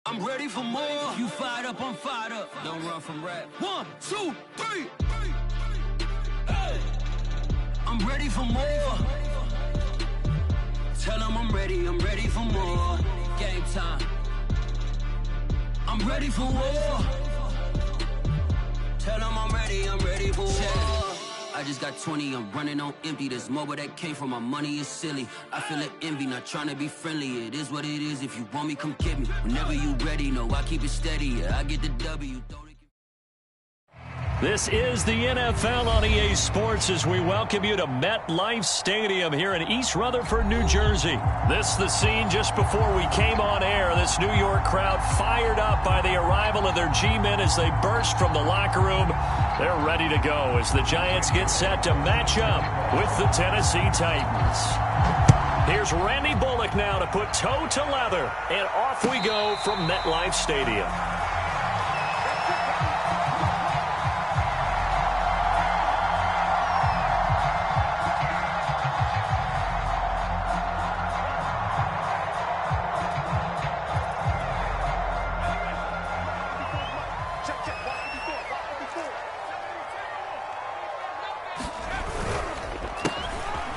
I'm ready for more. You fired up, I'm fired up. Don't run from rap. 1, 2, 3. Hey. I'm ready for more. Tell them I'm ready for more. Game time. I'm ready for war. Tell them I'm ready for war. I just got 20, I'm running on empty. This more where that came from, my money is silly. I feel it envy, not trying to be friendly. It is what it is, if you want me, come get me. Whenever you ready, no, I keep it steady. Yeah, I get the W. This is the NFL on EA Sports as we welcome you to MetLife Stadium here in East Rutherford, New Jersey. This is the scene just before we came on air. This New York crowd fired up by the arrival of their G-men as they burst from the locker room. They're ready to go as the Giants get set to match up with the Tennessee Titans. Here's Randy Bullock now to put toe to leather, and off we go from MetLife Stadium.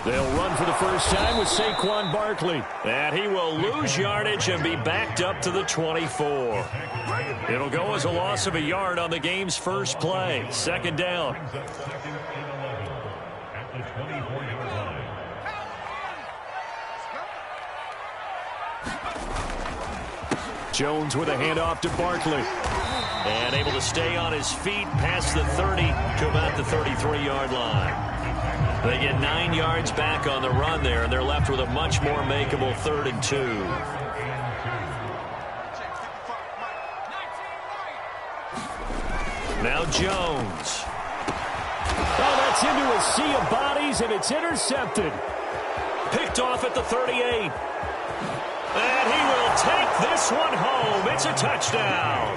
They'll run for the first time with Saquon Barkley. And he will lose yardage and be backed up to the 24. It'll go as a loss of a yard on the game's first play. Second down. Jones with a handoff to Barkley. And able to stay on his feet past the 30 to about the 33-yard line. They get 9 yards back on the run there, and they're left with a much more makeable 3rd and 2. Now Jones. Oh, that's into a sea of bodies, and it's intercepted. Picked off at the 38. And he will take this one home. It's a touchdown.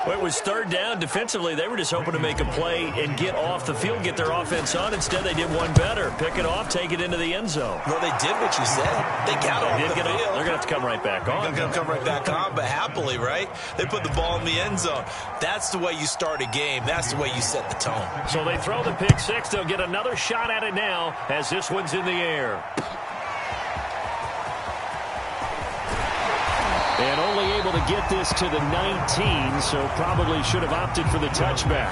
Well, it was 3rd down. Defensively, they were just hoping to make a play and get off the field, get their offense on. Instead, they did one better. Pick it off, take it into the end zone. Well, they did what you said. They got off the field. They're going to have to come right back on. They're going to come right back on, but happily, right? They put the ball in the end zone. That's the way you start a game. That's the way you set the tone. So they throw the pick six. They'll get another shot at it now as this one's in the air. And only able to get this to the 19, so probably should have opted for the touchback.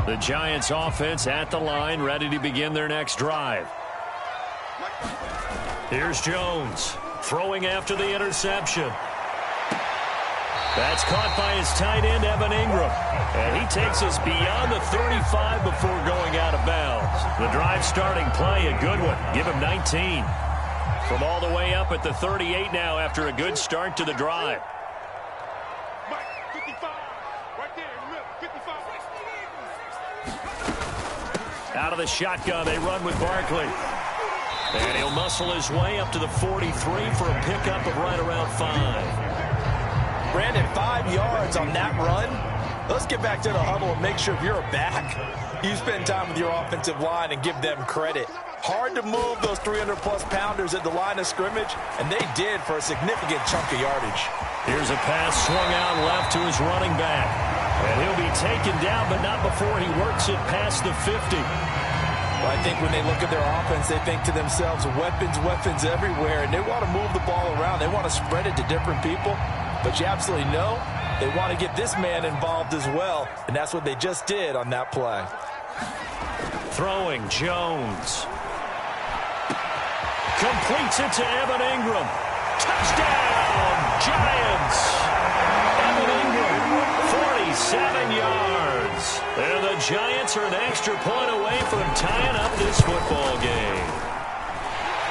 The Giants offense at the line, ready to begin their next drive. Here's Jones. Throwing after the interception. That's caught by his tight end, Evan Ingram. And he takes us beyond the 35 before going out of bounds. The drive starting play, a good one. Give him 19. From all the way up at the 38 now after a good start to the drive. Out of the shotgun, they run with Barkley. And he'll muscle his way up to the 43 for a pickup of right around 5. Brandon, 5 yards on that run. Let's get back to the huddle and make sure if you're a back, you spend time with your offensive line and give them credit. Hard to move those 300-plus pounders at the line of scrimmage, and they did for a significant chunk of yardage. Here's a pass swung out left to his running back. And he'll be taken down, but not before he works it past the 50. Well, I think when they look at their offense, they think to themselves, weapons everywhere, and they want to move the ball around. They want to spread it to different people, but you absolutely know they want to get this man involved as well, and that's what they just did on that play. Throwing, Jones. Completes it to Evan Ingram. Touchdown, Giants! Evan Ingram, 47 yards. And the Giants are an extra point away from tying up this football game.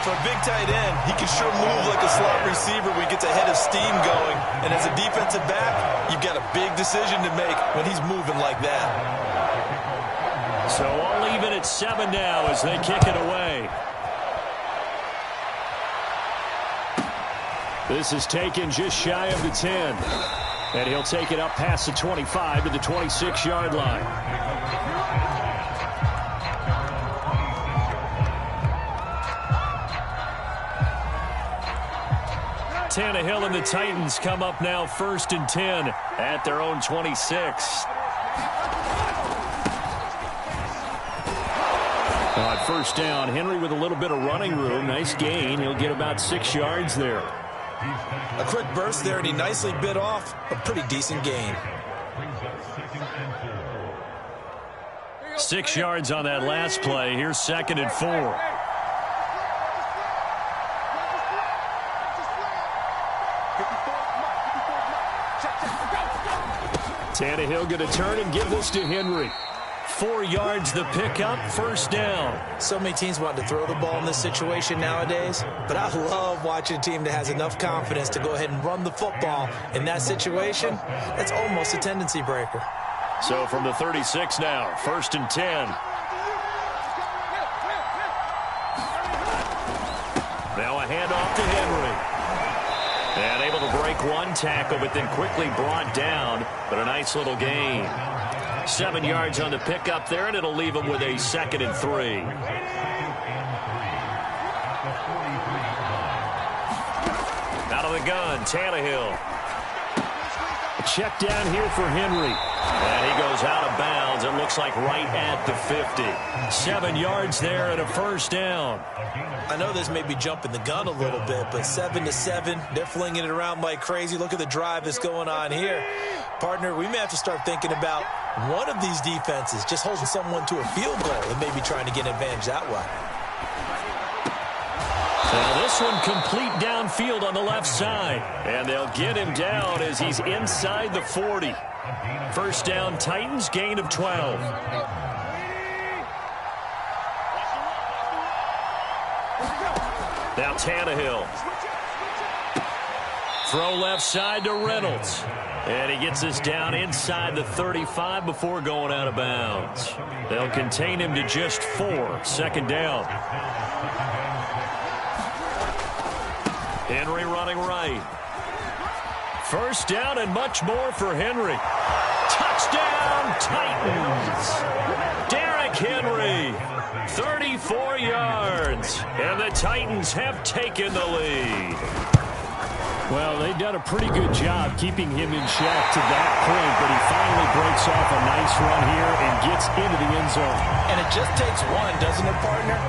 For a big tight end, he can sure move like a slot receiver when he gets a head of steam going. And as a defensive back, you've got a big decision to make when he's moving like that. So all even at 7 now as they kick it away. This is taken just shy of the 10. And he'll take it up past the 25 to the 26-yard line. Tannehill and the Titans come up now 1st and 10 at their own 26. On 1st down, Henry with a little bit of running room. Nice gain. He'll get about 6 yards there. A quick burst there, and he nicely bit off a pretty decent gain. 6 yards on that last play. Here's 2nd and 4. Tannehill going to turn and give this to Henry. 4 yards the pickup, 1st down. So many teams want to throw the ball in this situation nowadays, but I love watching a team that has enough confidence to go ahead and run the football in that situation. That's almost a tendency breaker. So from the 36 now, 1st and 10. Now a handoff to Henry. And able to break one tackle, but then quickly brought down, but a nice little gain. 7 yards on the pickup there, and it'll leave him with a 2nd and 3. Out of the gun, Tannehill. Check down here for Henry. And he goes out of bounds. It looks like right at the 50. 7 yards there and a 1st down. I know this may be jumping the gun a little bit, but 7-7, they're flinging it around like crazy. Look at the drive that's going on here. Partner, we may have to start thinking about one of these defenses just holding someone to a field goal and maybe trying to get an advantage that way. Now this one complete downfield on the left side. And they'll get him down as he's inside the 40. 1st down, Titans, gain of 12. Now Tannehill. Throw left side to Reynolds. And he gets us down inside the 35 before going out of bounds. They'll contain him to just 4. 2nd down. Henry running right. 1st down and much more for Henry. Touchdown, Titans. Derrick Henry, 34 yards. And the Titans have taken the lead. Well, they've done a pretty good job keeping him in check to that point, but he finally breaks off a nice run here and gets into the end zone. And it just takes one, doesn't it, partner?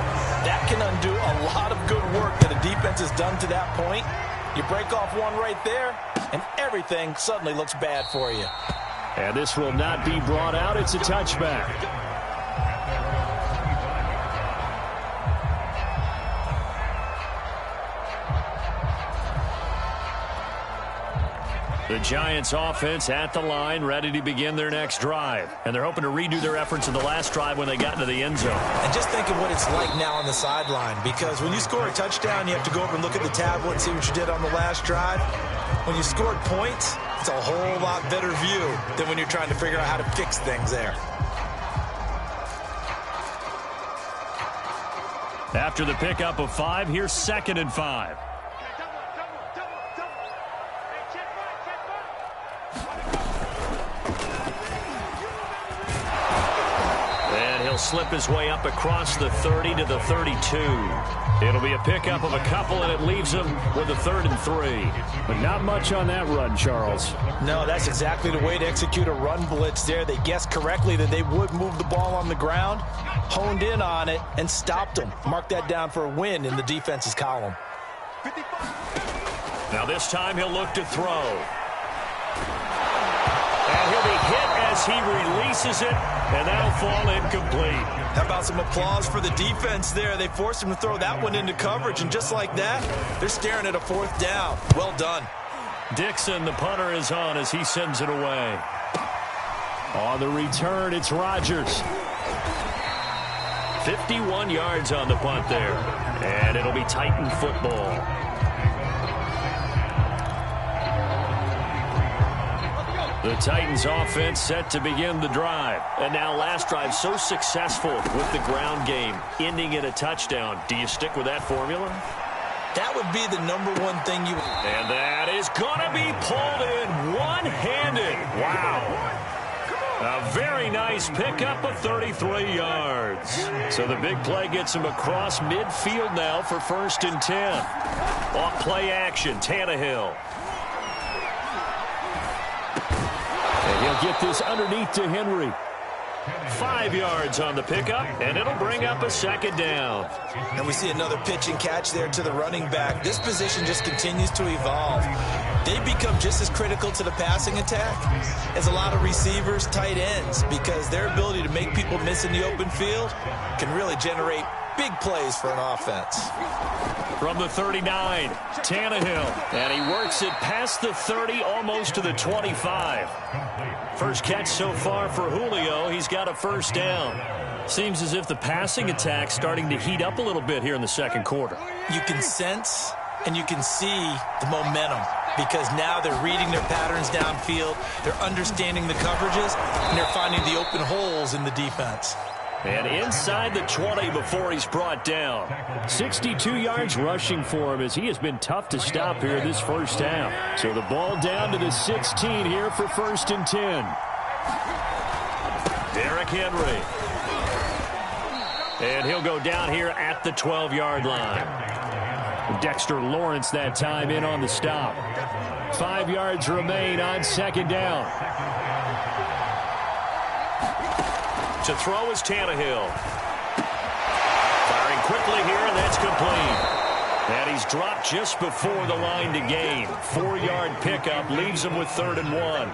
That can undo a lot of good work that a defense has done to that point. You break off one right there, and everything suddenly looks bad for you. And this will not be brought out. It's a touchback. The Giants offense at the line, ready to begin their next drive. And they're hoping to redo their efforts in the last drive when they got into the end zone. And just think of what it's like now on the sideline, because when you score a touchdown, you have to go over and look at the tablet and see what you did on the last drive. When you scored points, it's a whole lot better view than when you're trying to figure out how to fix things there. After the pickup of 5, here's 2nd and 5. Slip his way up across the 30 to the 32. It'll be a pickup of a couple, and it leaves him with a 3rd and 3. But not much on that run, Charles. No, that's exactly the way to execute a run blitz there. They guessed correctly that they would move the ball on the ground, honed in on it, and stopped them. Mark that down for a win in the defense's column. Now this time he'll look to throw. And he'll be hit as he releases it, and that'll fall incomplete. How about some applause for the defense there? They forced him to throw that one into coverage, and just like that, they're staring at a 4th down. Well done. Dixon, the punter, is on as he sends it away. On the return, it's Rodgers. 51 yards on the punt there, and it'll be Titan football. The Titans offense set to begin the drive. And now last drive so successful with the ground game, ending in a touchdown. Do you stick with that formula? That would be the #1 thing you... And that is going to be pulled in one-handed. Wow. A very nice pickup of 33 yards. So the big play gets him across midfield now for 1st and 10. Off play action, Tannehill. And he'll get this underneath to Henry. 5 yards on the pickup, and it'll bring up a 2nd down. And we see another pitch and catch there to the running back. This position just continues to evolve. They become just as critical to the passing attack as a lot of receivers, tight ends, because their ability to make people miss in the open field can really generate big plays for an offense. From the 39, Tannehill, and he works it past the 30, almost to the 25. First catch so far for Julio. He's got a 1st down. Seems as if the passing attack's starting to heat up a little bit here in the 2nd quarter. You can sense and you can see the momentum because now they're reading their patterns downfield, they're understanding the coverages, and they're finding the open holes in the defense. And inside the 20 before he's brought down. 62 yards rushing for him as he has been tough to stop here this 1st half. So the ball down to the 16 here for 1st and 10. Derrick Henry. And he'll go down here at the 12-yard line. Dexter Lawrence that time in on the stop. 5 yards remain on 2nd down. To throw is Tannehill. Firing quickly here, and that's complete. And he's dropped just before the line to gain. 4-yard pickup leaves him with 3rd and 1.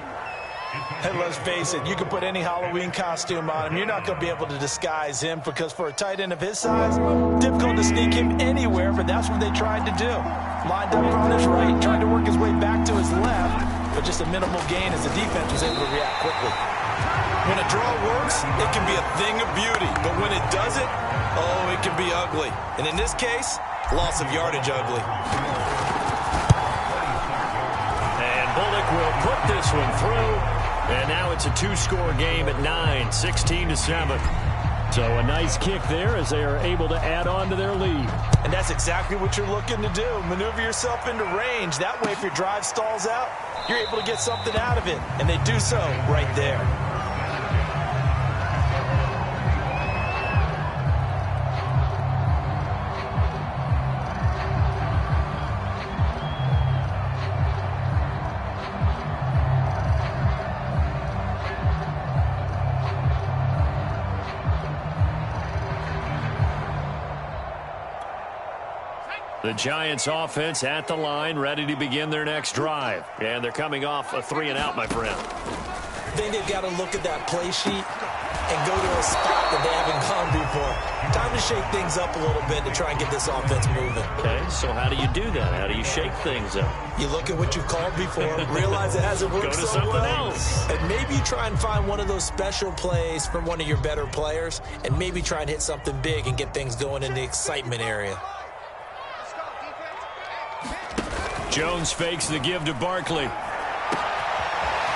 And let's face it, you can put any Halloween costume on him. You're not going to be able to disguise him because for a tight end of his size, difficult to sneak him anywhere, but that's what they tried to do. Lined up on his right, tried to work his way back to his left, but just a minimal gain as the defense was able to react quickly. When a draw works, it can be a thing of beauty. But when it doesn't, oh, it can be ugly. And in this case, loss of yardage ugly. And Bullock will put this one through. And now it's a 2-score game at 9, 16-7. So a nice kick there as they are able to add on to their lead. And that's exactly what you're looking to do. Maneuver yourself into range. That way, if your drive stalls out, you're able to get something out of it. And they do so right there. The Giants offense at the line, ready to begin their next drive. And they're coming off a 3-and-out, my friend. I think they've got to look at that play sheet and go to a spot that they haven't gone before. Time to shake things up a little bit to try and get this offense moving. Okay, so how do you do that? How do you shake things up? You look at what you've called before, realize it hasn't worked so well. Go to something else. And maybe you try and find one of those special plays from one of your better players, and maybe try and hit something big and get things going in the excitement area. Jones fakes the give to Barkley.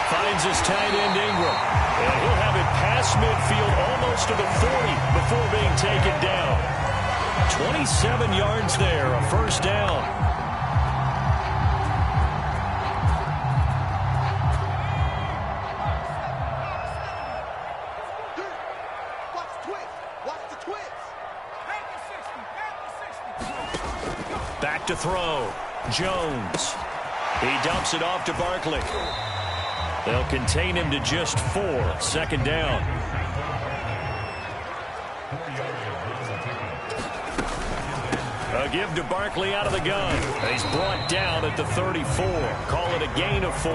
Finds his tight end Ingram. And he'll have it past midfield almost to the 40 before being taken down. 27 yards there, a 1st down. Back to throw. Jones. He dumps it off to Barkley. They'll contain him to just 4. 2nd down. A give to Barkley out of the gun. He's brought down at the 34. Call it a gain of 4.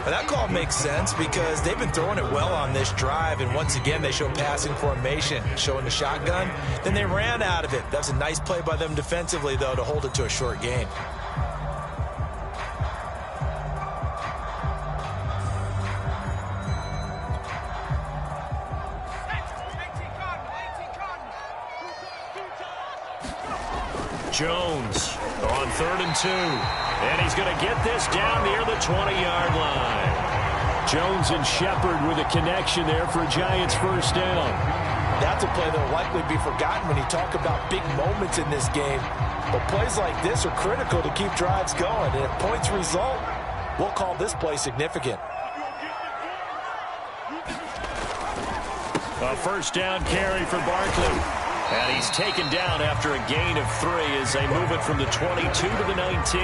Well, that call makes sense because they've been throwing it well on this drive, and once again they show passing formation, showing the shotgun. Then they ran out of it. That's a nice play by them defensively, though, to hold it to a short gain. Jones on 3rd and 2. And he's going to get this down near the 20-yard line. Jones and Shepard with a connection there for a Giants 1st down. That's a play that will likely be forgotten when you talk about big moments in this game. But plays like this are critical to keep drives going. And if points result, we'll call this play significant. A first down carry for Barkley. And he's taken down after a gain of 3 as they move it from the 22 to the 19.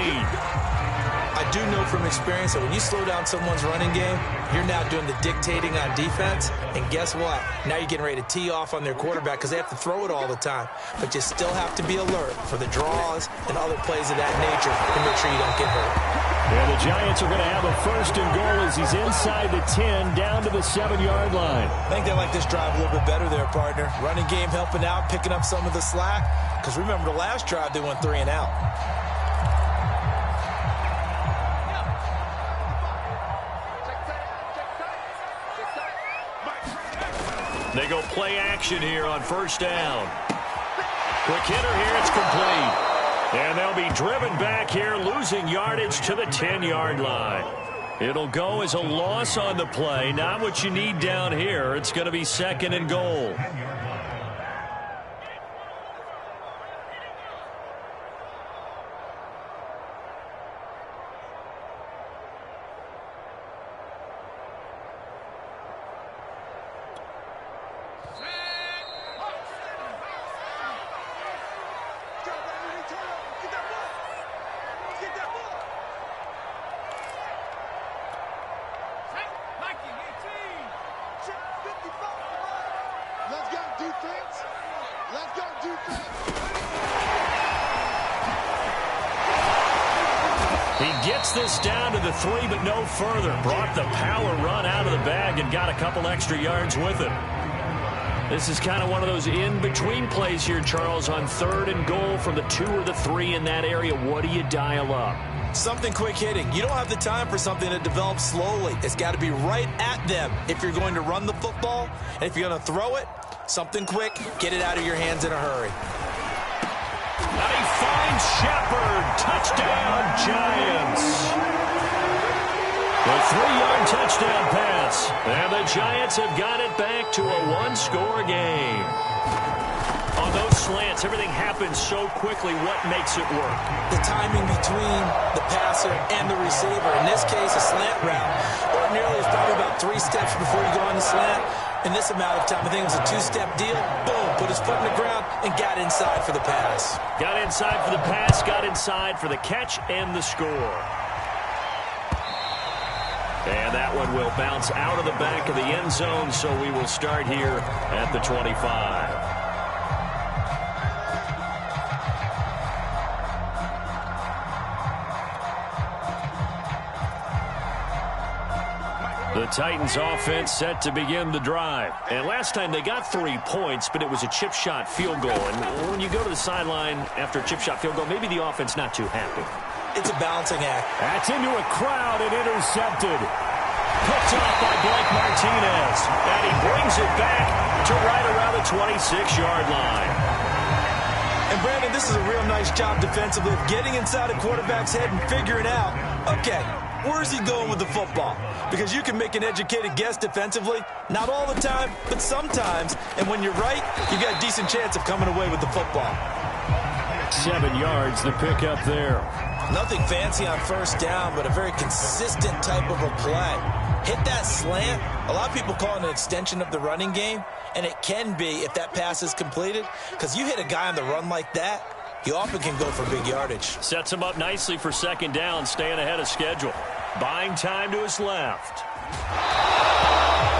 I do know from experience that when you slow down someone's running game, you're now doing the dictating on defense. And guess what? Now you're getting ready to tee off on their quarterback because they have to throw it all the time. But you still have to be alert for the draws and other plays of that nature to make sure you don't get hurt. And the Giants are going to have a first and goal as he's inside the 10, down to the 7-yard line. I think they like this drive a little bit better there, partner. Running game helping out, picking up some of the slack. Because remember, the last drive they went 3 and out. They go play action here on first down. Quick hitter here, it's complete. And they'll be driven back here, losing yardage to the 10-yard line. It'll go as a loss on the play. Not what you need down here. It's going to be second and goal. This down to the 3, but no further. Brought the power run out of the bag and got a couple extra yards with it. This is kind of one of those in-between plays here, Charles, on third and goal from the 2 or the 3 in that area. What do you dial up? Something quick hitting. You don't have the time for something that develops slowly. It's got to be right at them if you're going to run the football. And if you're going to throw it, something quick, get it out of your hands in a hurry. Now he finds Shepard. Touchdown, Giants. The 3-yard touchdown pass. And the Giants have got it back to a 1-score game. On those slants, everything happens so quickly. What makes it work? The timing between the passer and the receiver. In this case, a slant route. Ordinarily, it's probably about 3 steps before you go on the slant. In this amount of time, I think it was a 2-step deal. Boom, put his foot in the ground and got inside for the pass. Got inside for the pass, got inside for the catch and the score. And that one will bounce out of the back of the end zone, so we will start here at the 25. The Titans offense set to begin the drive. And last time they got 3 points, but it was a chip shot field goal. And when you go to the sideline after a chip shot field goal, maybe the offense not too happy. It's a balancing act. That's into a crowd and intercepted. Picked off by Blake Martinez. And he brings it back to right around the 26-yard line. And Brandon, this is a real nice job defensively of getting inside a quarterback's head and figuring out, okay, where's he going with the football? Because you can make an educated guess defensively, not all the time, but sometimes. And when you're right, you got a decent chance of coming away with the football. 7 yards, the pick up there. Nothing fancy on first down, but a very consistent type of a play. Hit that slant. A lot of people call it an extension of the running game, and it can be if that pass is completed, because you hit a guy on the run like that, you often can go for big yardage. Sets him up nicely for second down, staying ahead of schedule. Buying time to his left.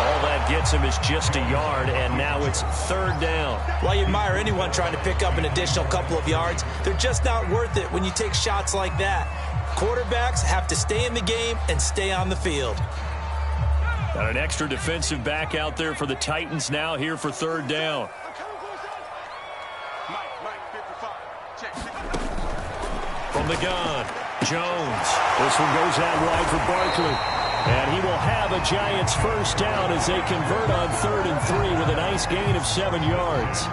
All that gets him is just a yard, and now it's third down. While you admire anyone trying to pick up an additional couple of yards, they're just not worth it when you take shots like that. Quarterbacks have to stay in the game and stay on the field. Got an extra defensive back out there for the Titans now here for third down. From the gun, Jones. This one goes out wide for Barkley. And he will have a Giants first down as they convert on 3rd and 3 with a nice gain of 7 yards.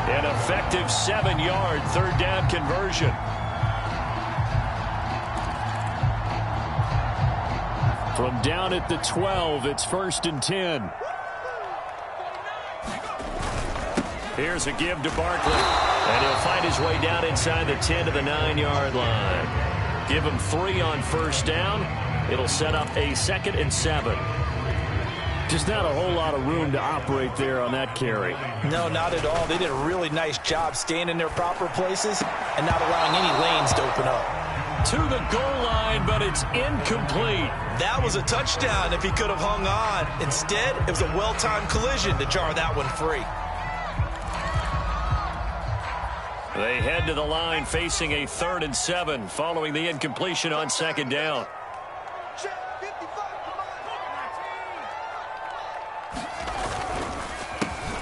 An effective 7-yard third down conversion. From down at the 12, it's 1st and 10. Here's a give to Barkley. And he'll find his way down inside the 10 to the 9-yard line. Give him 3 on first down. It'll set up a 2nd and 7. Just not a whole lot of room to operate there on that carry. No, not at all. They did a really nice job staying in their proper places and not allowing any lanes to open up. To the goal line, but it's incomplete. That was a touchdown if he could have hung on. Instead, it was a well-timed collision to jar that one free. They head to the line facing a 3rd and 7 following the incompletion on 2nd down.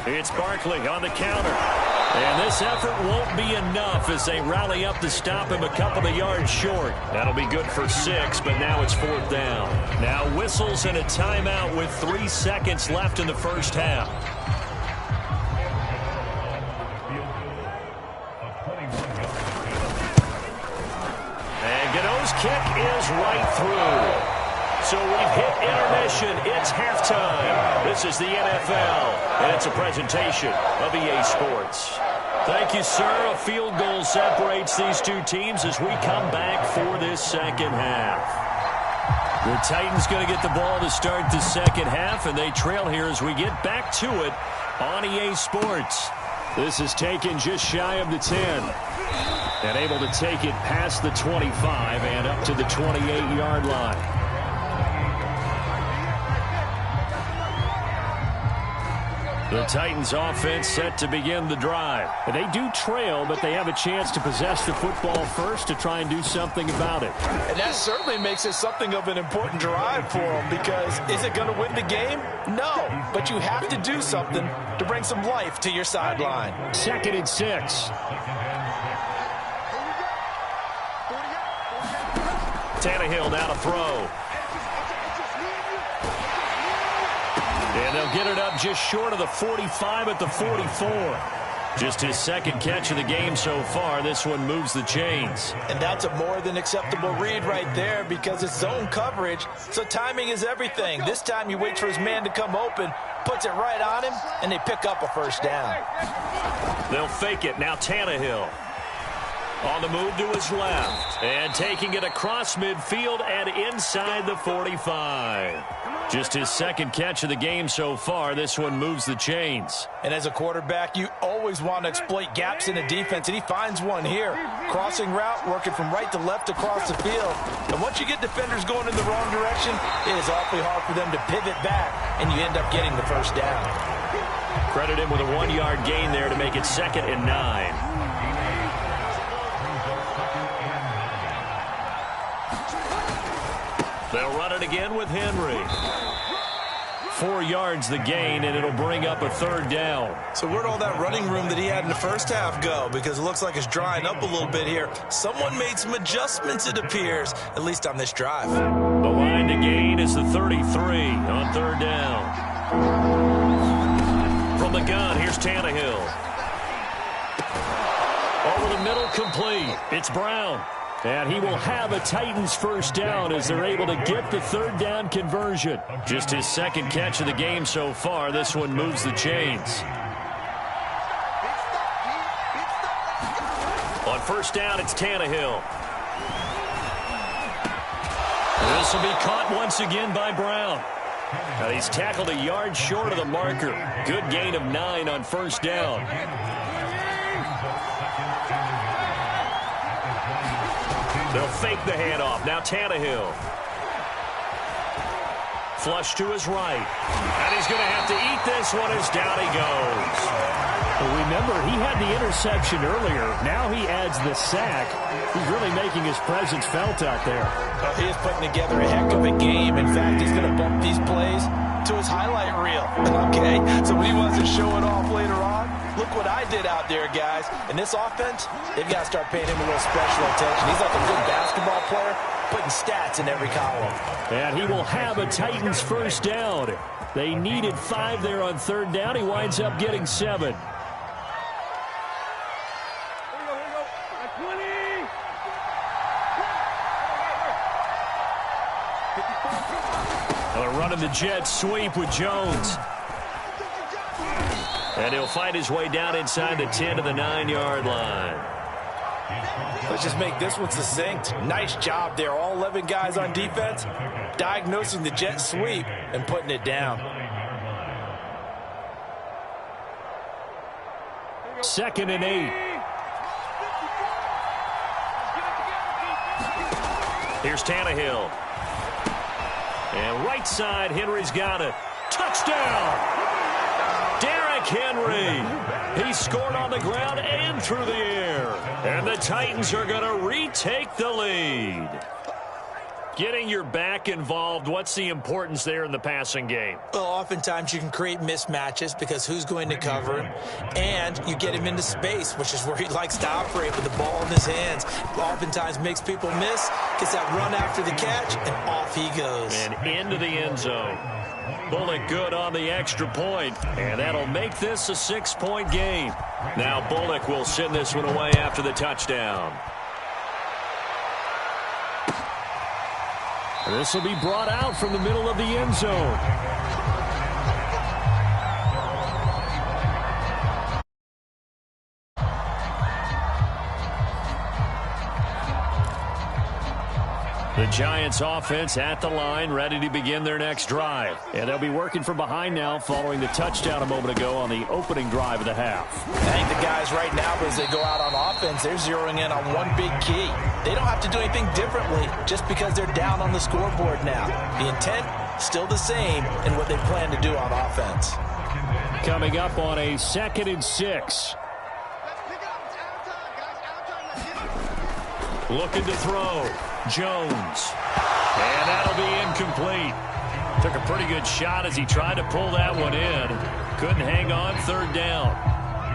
It's Barkley on the counter. And this effort won't be enough as they rally up to stop him a couple of yards short. That'll be good for 6, but now it's 4th down. Now whistles and a timeout with 3 seconds left in the first half. And Gano's kick is right through. So we've hit intermission. It's halftime. This is the NFL, and it's a presentation of EA Sports. Thank you, sir. A field goal separates these two teams as we come back for this second half. The Titans going to get the ball to start the second half, and they trail here as we get back to it on EA Sports. This is taken just shy of the 10. And able to take it past the 25 and up to the 28-yard line. The Titans offense set to begin the drive. They do trail, but they have a chance to possess the football first to try and do something about it. And that certainly makes it something of an important drive for them, because is it going to win the game? No, but you have to do something to bring some life to your sideline. 2nd and 6. Tannehill now to throw. And they'll get it up just short of the 45 at the 44. Just his 2nd catch of the game so far. This one moves the chains. And that's a more than acceptable read right there, because it's zone coverage, so timing is everything. This time he waits for his man to come open, puts it right on him, and they pick up a first down. They'll fake it. Now Tannehill. On the move to his left. And taking it across midfield and inside the 45. Just his 2nd catch of the game so far. This one moves the chains. And as a quarterback, you always want to exploit gaps in the defense, and he finds one here. Crossing route, working from right to left across the field. And once you get defenders going in the wrong direction, it is awfully hard for them to pivot back, and you end up getting the first down. Credit him with a 1-yard gain there to make it 2nd and 9. They'll run it again with Henry. 4 yards the gain, and it'll bring up a 3rd down. So where'd all that running room that he had in the first half go? Because it looks like it's drying up a little bit here. Someone made some adjustments, it appears, at least on this drive. The line to gain is the 33 on 3rd down. From the gun, here's Tannehill. Over the middle, complete. It's Brown. And he will have a Titans first down as they're able to get the 3rd down conversion. Just his 2nd catch of the game so far. This one moves the chains. On first down, it's Tannehill. This will be caught once again by Brown. Now he's tackled a yard short of the marker. Good gain of 9 on first down. They'll fake the handoff. Now Tannehill. Flush to his right. And he's going to have to eat this one as down he goes. Well, remember, he had the interception earlier. Now he adds the sack. He's really making his presence felt out there. He is putting together a heck of a game. In fact, he's going to bump these plays to his highlight reel. Okay, so when he wants to show it off later on, look what I did out there, guys. In this offense, they've got to start paying him a little special attention. He's like a good basketball player, putting stats in every column. And he will have a Titans first down. They needed 5 there on 3rd down. He winds up getting 7. They're running the jet sweep with Jones. And he'll fight his way down inside the 10 to the 9-yard line. Let's just make this one succinct. Nice job there. All 11 guys on defense diagnosing the jet sweep and putting it down. 2nd and 8. Here's Tannehill. And right side, Henry's got it. Touchdown! Derrick Henry. He scored on the ground and through the air. And the Titans are going to retake the lead. Getting your back involved, what's the importance there in the passing game? Well, oftentimes you can create mismatches because who's going to cover him, and you get him into space, which is where he likes to operate with the ball in his hands. Oftentimes makes people miss, gets that run after the catch, and off he goes. And into the end zone. Bullock good on the extra point, and that'll make this a 6-point game. Now Bullock will send this one away after the touchdown. This will be brought out from the middle of the end zone. The Giants offense at the line, ready to begin their next drive. And they'll be working from behind now following the touchdown a moment ago on the opening drive of the half. I think the guys right now, as they go out on offense, they're zeroing in on one big key. They don't have to do anything differently just because they're down on the scoreboard now. The intent, still the same in what they plan to do on offense. Coming up on a 2nd and 6. Looking to throw. Jones. And that'll be incomplete. Took a pretty good shot as he tried to pull that one in. Couldn't hang on 3rd down.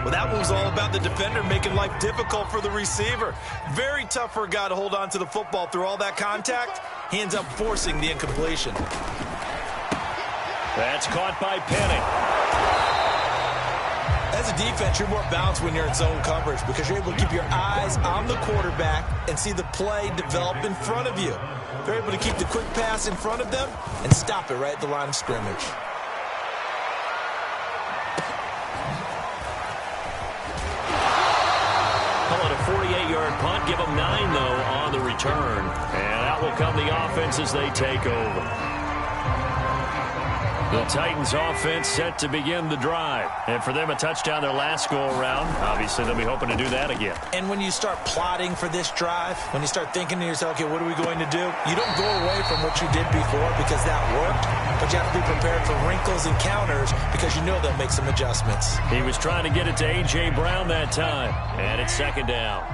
Well, that one was all about the defender making life difficult for the receiver. Very tough for a guy to hold on to the football through all that contact. He ends up forcing the incompletion. That's caught by Penning. As a defense, you're more balanced when you're in zone coverage because you're able to keep your eyes on the quarterback and see the play develop in front of you. They're able to keep the quick pass in front of them and stop it right at the line of scrimmage. Call it a 48-yard punt. Give them 9, though, on the return. And out will come the offense as they take over. The Titans offense set to begin the drive. And for them, a touchdown their last go-around. Obviously, they'll be hoping to do that again. And when you start plotting for this drive, when you start thinking to yourself, okay, what are we going to do? You don't go away from what you did before because that worked. But you have to be prepared for wrinkles and counters because you know they'll make some adjustments. He was trying to get it to A.J. Brown that time. And it's 2nd down.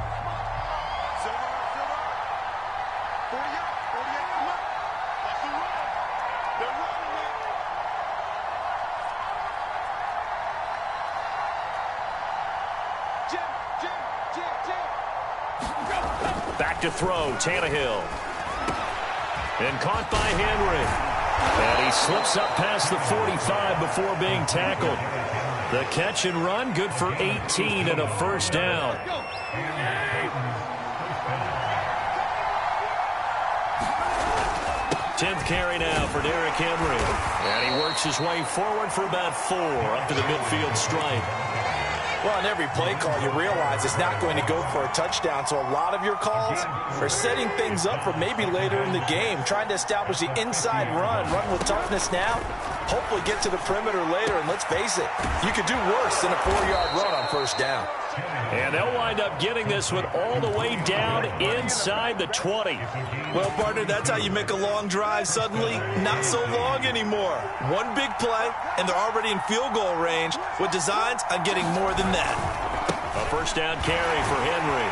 Back to throw, Tannehill. And caught by Henry. And he slips up past the 45 before being tackled. The catch and run, good for 18 and a 1st down. Tenth carry now for Derrick Henry. And he works his way forward for about 4 up to the midfield stripe. Well, on every play call, you realize it's not going to go for a touchdown, so a lot of your calls are setting things up for maybe later in the game, trying to establish the inside run with toughness now, hopefully get to the perimeter later, and let's face it, you could do worse than a 4-yard run on 1st down. And they'll wind up getting this one all the way down inside the 20. Well, partner, that's how you make a long drive suddenly not so long anymore. One big play, and they're already in field goal range with designs on getting more than that. A 1st down carry for Henry.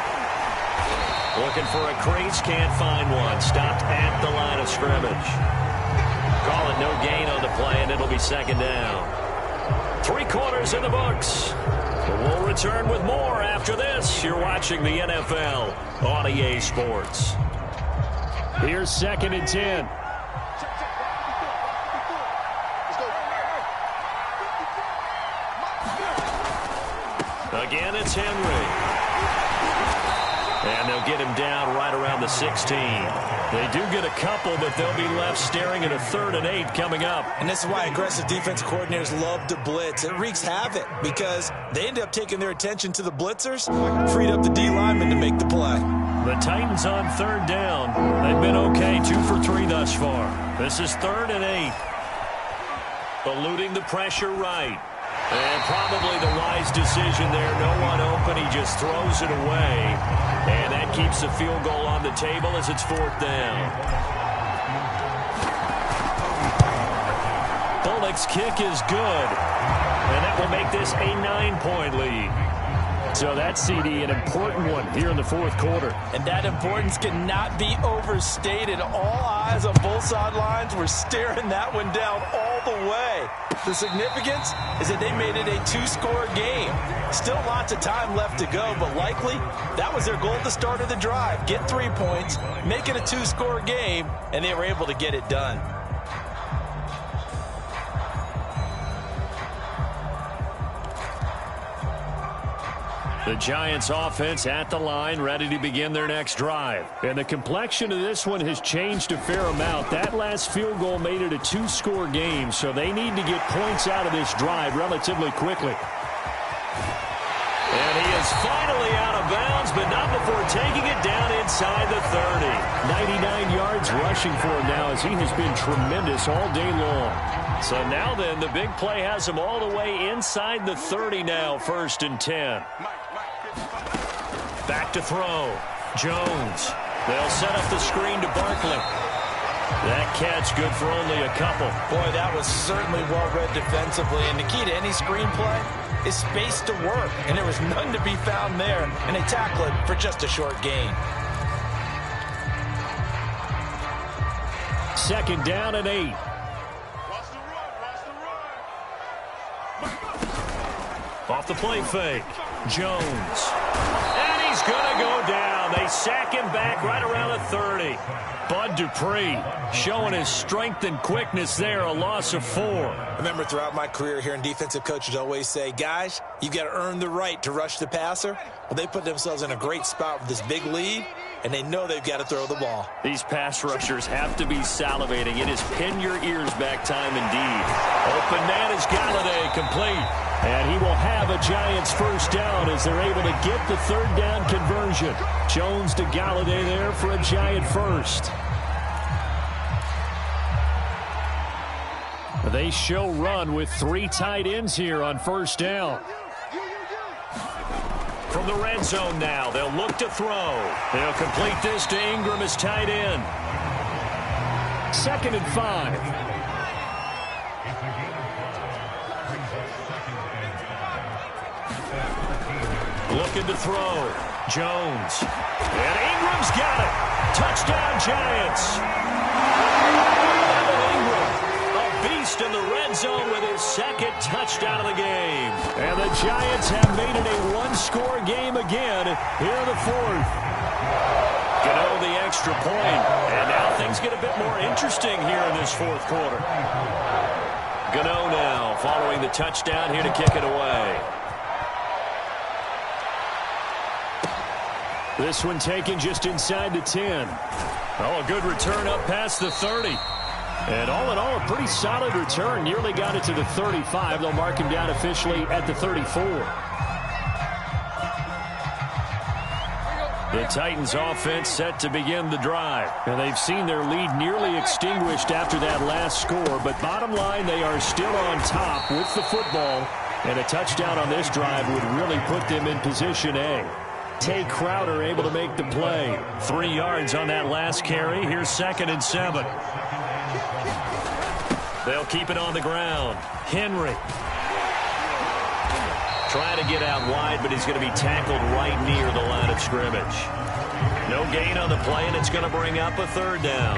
Looking for a crease, can't find one. Stopped at the line of scrimmage. Call it no gain on the play, and it'll be 2nd down. 3 quarters in the books. We'll return with more after this. You're watching the NFL on EA Sports. Here's 2nd and 10. Again, it's Henry. And they'll get him down right around the 16. They do get a couple, but they'll be left staring at a 3rd and 8 coming up. And this is why aggressive defense coordinators love to blitz. It wreaks havoc because they end up taking their attention to the blitzers, freed up the D lineman to make the play. The Titans on 3rd down. They've been okay, 2 for 3 thus far. This is 3rd and 8. Eluding the pressure right. And probably the wise decision there. No one open. He just throws it away. And that keeps the field goal on the table as it's 4th down. Bullock's kick is good. And that will make this a 9-point lead. So that's, CD, an important one here in the 4th quarter. And that importance cannot be overstated. All eyes on both sidelines were staring that one down all the way. The significance is that they made it a 2-score game. Still lots of time left to go, but likely that was their goal at the start of the drive. Get 3 points, make it a 2-score game, and they were able to get it done. The Giants offense at the line, ready to begin their next drive. And the complexion of this one has changed a fair amount. That last field goal made it a 2-score game, so they need to get points out of this drive relatively quickly. And he is finally out of bounds, but not before taking it down inside the 30. 99 yards rushing for him now, as he has been tremendous all day long. So now then, the big play has him all the way inside the 30 now, 1st and 10. Back to throw. Jones. They'll set up the screen to Barkley. That catch good for only a couple. Boy, that was certainly well read defensively. And the key to any screenplay is space to work. And there was none to be found there. And they tackle it for just a short gain. 2nd down and 8. Off the play fake. Jones. And he's going to go down. They sack him back right around the 30. Bud Dupree showing his strength and quickness there, a loss of 4. I remember throughout my career here in defensive coaches always say, guys, you got to earn the right to rush the passer. Well, they put themselves in a great spot with this big lead, and they know they've got to throw the ball. These pass rushers have to be salivating. It is pin your ears back time indeed. Open man is Galladay, complete. And he will have a Giants 1st down as they're able to get the 3rd down conversion. Jones to Galladay there for a Giant 1st. They show run with 3 tight ends here on 1st down. From the red zone now, they'll look to throw. They'll complete this to Ingram as tight end. 2nd and 5. Looking to throw. Jones. And Ingram's got it. Touchdown, Giants. Evan Ingram, a beast in the red zone with his 2nd touchdown of the game. And the Giants have made it a 1-score game again here in the 4th. Gano the extra point. And now things get a bit more interesting here in this 4th quarter. Gano now following the touchdown here to kick it away. This one taken just inside the 10. Oh, a good return up past the 30. And all in all, a pretty solid return. Nearly got it to the 35. They'll mark him down officially at the 34. The Titans offense set to begin the drive. And they've seen their lead nearly extinguished after that last score. But bottom line, they are still on top with the football. And a touchdown on this drive would really put them in position A. Tay Crowder able to make the play. 3 yards on that last carry. Here's 2nd and 7. They'll keep it on the ground. Henry. Trying to get out wide, but he's going to be tackled right near the line of scrimmage. No gain on the play, and it's going to bring up a 3rd down.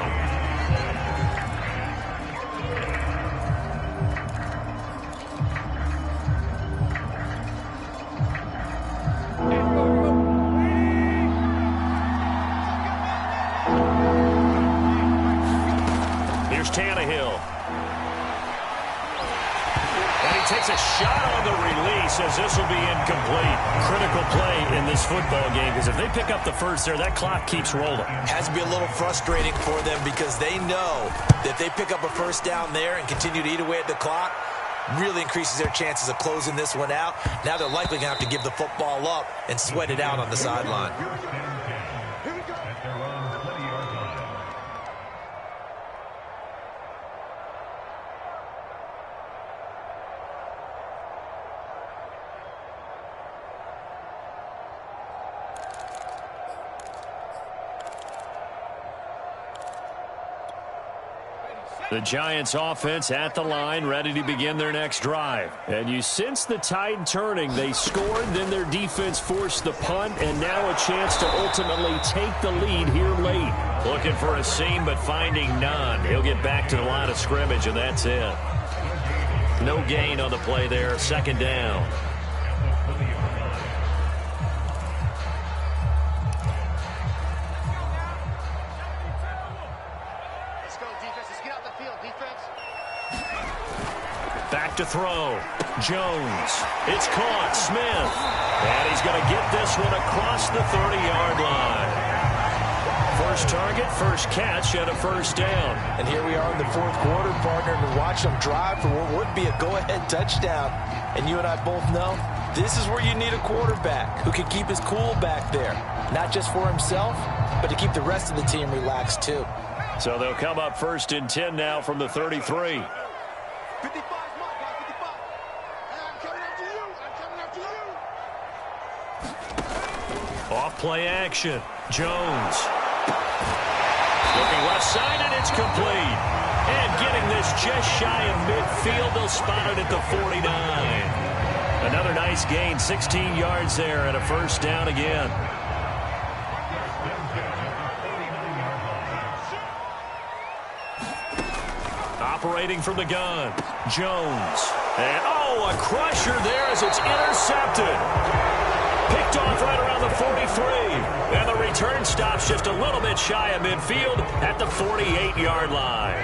Takes a shot on the release, says this will be incomplete. Critical play in this football game, because if they pick up the first there, that clock keeps rolling. Has to be a little frustrating for them because they know that they pick up a first down there and continue to eat away at the clock, really increases their chances of closing this one out. Now they're likely going to have to give the football up and sweat it out on the sideline. The Giants offense at the line, ready to begin their next drive. And you sense the tide turning. They scored, then their defense forced the punt, and now a chance to ultimately take the lead here late. Looking for a seam, but finding none. He'll get back to the line of scrimmage, and that's it. No gain on the play there, second down. Back to throw. Jones. It's caught. Smith. And he's going to get this one across the 30-yard line. First target, first catch, and a first down. And here we are in the fourth quarter, partner, and watch them drive for what would be a go-ahead touchdown. And you and I both know this is where you need a quarterback who can keep his cool back there. Not just for himself, but to keep the rest of the team relaxed, too. So they'll come up first and 10 now from the 33. 55. Off play action. Jones. Looking left side, and it's complete. And getting this just shy of midfield. They'll spot it at the 49. Another nice gain, 16 yards there, and a first down again. Operating from the gun. Jones. And, a crusher there as it's intercepted. Picked off right around the 43. And the return stops just a little bit shy of midfield at the 48-yard line.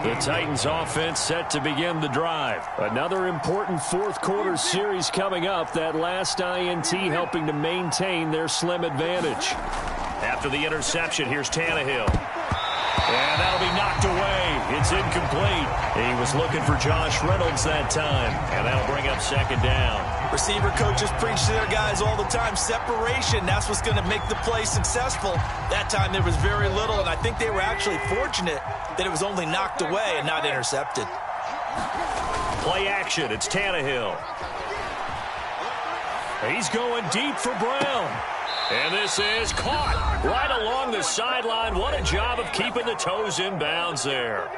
The Titans offense set to begin the drive. Another important fourth quarter series coming up. That last INT helping to maintain their slim advantage. After the interception, here's Tannehill. And that'll be knocked away. It's incomplete. He was looking for Josh Reynolds that time. And that'll bring up second down. Receiver coaches preach to their guys all the time. Separation, that's what's going to make the play successful. That time there was very little, and I think they were actually fortunate that it was only knocked away and not intercepted. Play action. It's Tannehill. He's going deep for Brown. And this is caught right along the sideline. What a job of keeping the toes in bounds there.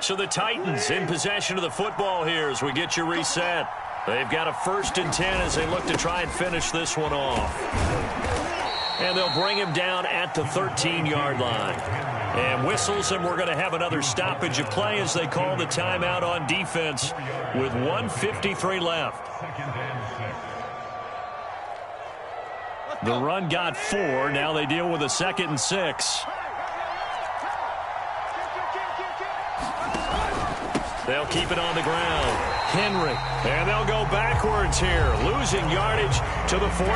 So the Titans in possession of the football here as we get you reset. They've got a first and 10 as they look to try and finish this one off. And they'll bring him down at the 13-yard line. And whistles, and we're going to have another stoppage of play as they call the timeout on defense with 1:53 left. The run got 4. Now they deal with a 2nd and 6. They'll keep it on the ground. Henry. And they'll go backwards here, losing yardage to the 14.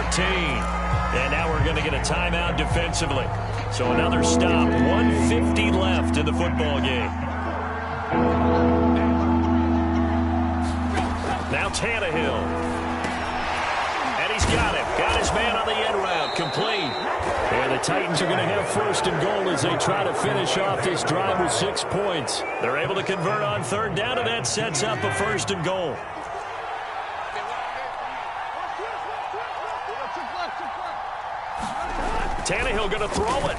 And now we're going to get a timeout defensively. So another stop. 1:50 left in the football game. Now Tannehill. And he's got it. Got his man on the end route. Complete. And the Titans are going to have first and goal as they try to finish off this drive with 6 points. They're able to convert on third down, and that sets up a first and goal. Tannehill going to throw it.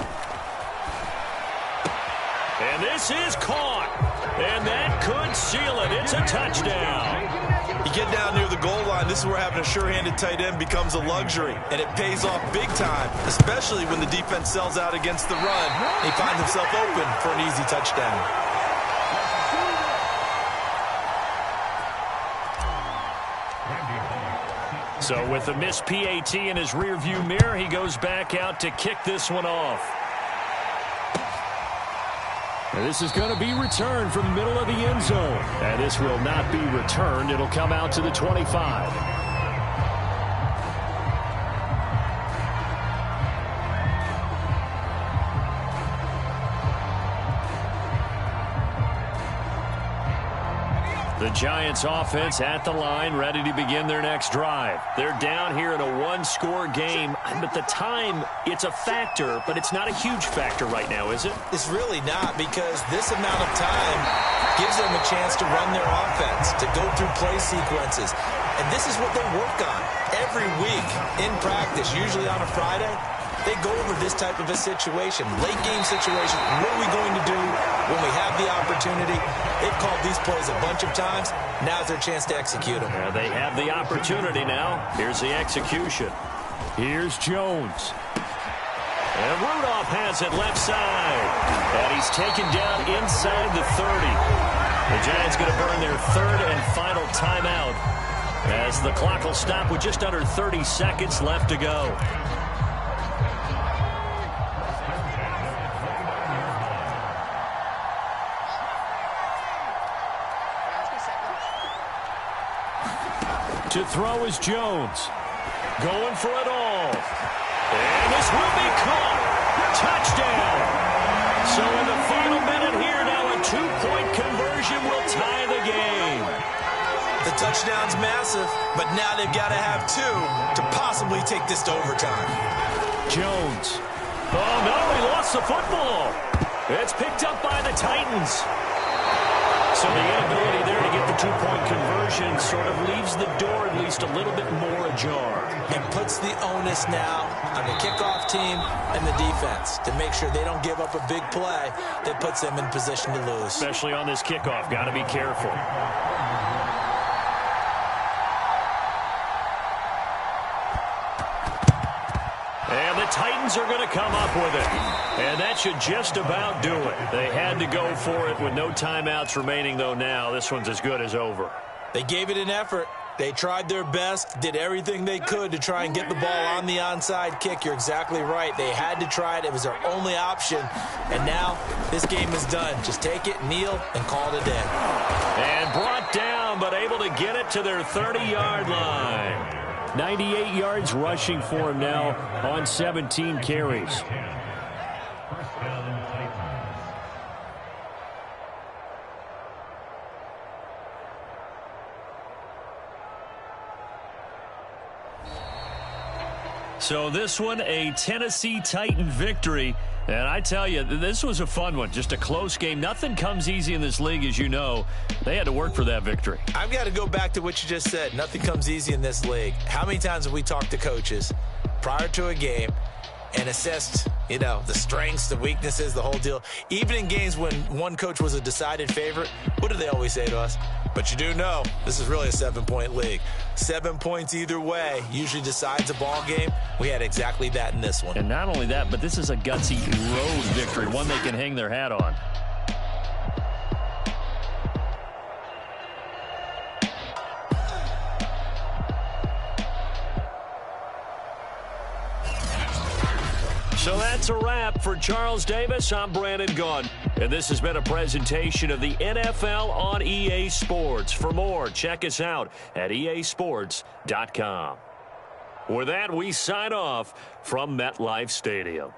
And this is caught. And that could seal it. It's a touchdown. You get down near the goal line, this is where having a sure-handed tight end becomes a luxury, and it pays off big time, especially when the defense sells out against the run. He finds himself open for an easy touchdown. So with the missed PAT in his rearview mirror, he goes back out to kick this one off. And this is going to be returned from the middle of the end zone. And this will not be returned. It'll come out to the 25. The Giants offense at the line, ready to begin their next drive. They're down here in a one-score game. At the time, it's a factor, but it's not a huge factor right now, is it? It's really not, because this amount of time gives them a chance to run their offense, to go through play sequences. And this is what they work on every week in practice, usually on a Friday. They go over this type of a situation, late game situation. What are we going to do when we have the opportunity? They've called these plays a bunch of times. Now's their chance to execute them. They have the opportunity now. Here's the execution. Here's Jones. And Rudolph has it left side. And he's taken down inside the 30. The Giants going to burn their third and final timeout as the clock will stop with just under 30 seconds left to go. To throw is Jones. Going for it all. And this will be caught. Touchdown. So in the final minute here, now a two-point conversion will tie the game. The touchdown's massive, but now they've got to have two to possibly take this to overtime. Jones. Oh, no, he lost the football. It's picked up by the Titans. So the inability there to get the two-point conversion sort of leaves the door at least a little bit more ajar. It puts the onus now on the kickoff team and the defense to make sure they don't give up a big play that puts them in position to lose. Especially on this kickoff. Got to be careful. And the Titans are going to come up with it. And that should just about do it. They had to go for it with no timeouts remaining, though, now. This one's as good as over. They gave it an effort. They tried their best, did everything they could to try and get the ball on the onside kick. You're exactly right. They had to try it. It was their only option. And now this game is done. Just take it, kneel, and call it a day. And brought down, but able to get it to their 30-yard line. 98 yards rushing for him now on 17 carries. So this one, a Tennessee Titan victory. And I tell you, this was a fun one. Just a close game. Nothing comes easy in this league, as you know. They had to work for that victory. I've got to go back to what you just said. Nothing comes easy in this league. How many times have we talked to coaches prior to a game and assessed, the strengths, the weaknesses, the whole deal? Even in games when one coach was a decided favorite, what do they always say to us? But you do know this is really a 7-point league. 7 points either way usually decides a ball game. We had exactly that in this one. And not only that, but this is a gutsy road victory, one they can hang their hat on. So that's a wrap for Charles Davis. I'm Brandon Gunn. And this has been a presentation of the NFL on EA Sports. For more, check us out at easports.com. With that, we sign off from MetLife Stadium.